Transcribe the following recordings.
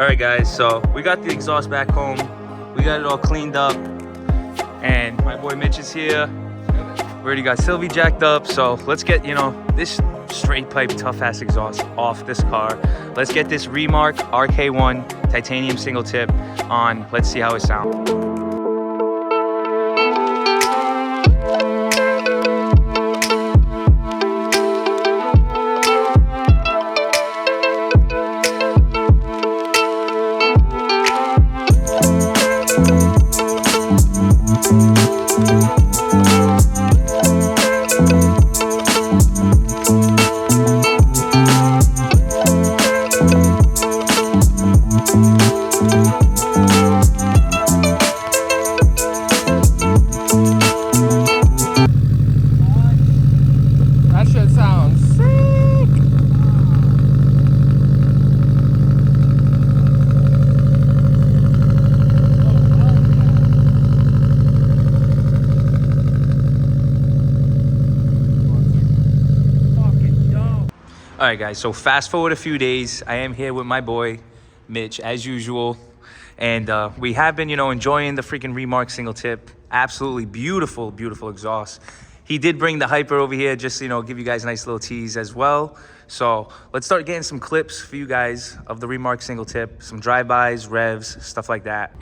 All right, guys, so we got the exhaust back home. We got it all cleaned up, and my boy Mitch is here. We already got Sylvie jacked up, so let's get, you know, this straight pipe tough ass exhaust off this car. Let's get this Remark RK1 titanium single tip on. Let's see how it sounds. That shit sounds sick. All right, guys, so fast forward a few days. I am here with my boy Mitch as usual, and we have been, you know, enjoying the freaking Remark single tip. Absolutely beautiful, beautiful exhaust. He did bring the hyper over here just to, you know, give you guys a nice little tease as well. So let's start getting some clips for you guys of the Remark single tip, some drive-bys, revs, stuff like that.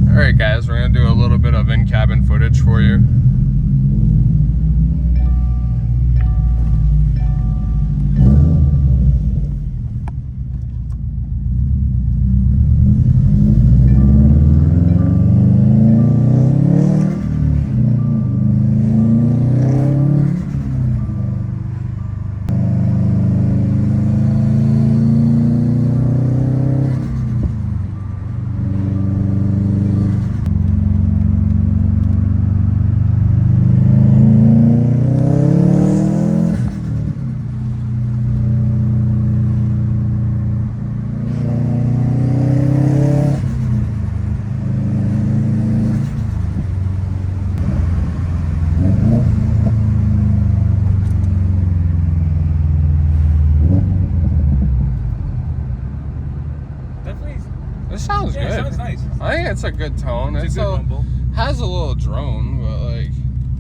Alright guys, we're gonna do a little bit of in-cabin footage for you. It sounds good. It sounds nice. I think it's a good tone. It's a good rumble. Has a little drone, but like,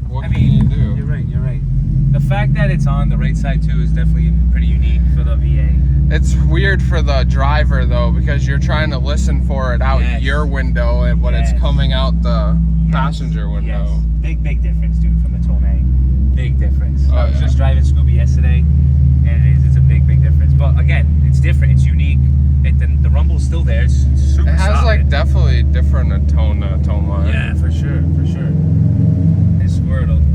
what can you do? You're right, you're right. The fact that it's on the right side too is definitely pretty unique for the VA. It's weird for the driver though, because you're trying to listen for it out your window, and when it's coming out the passenger window. Yes. Big difference, dude, from the Tomei. Big difference. I was just driving Scooby yesterday, and it's a big difference. But again, it's different, it's unique. The rumble's still there. It's super It has solid. like definitely different tone line. Yeah, for sure, for sure. It's Squirtle.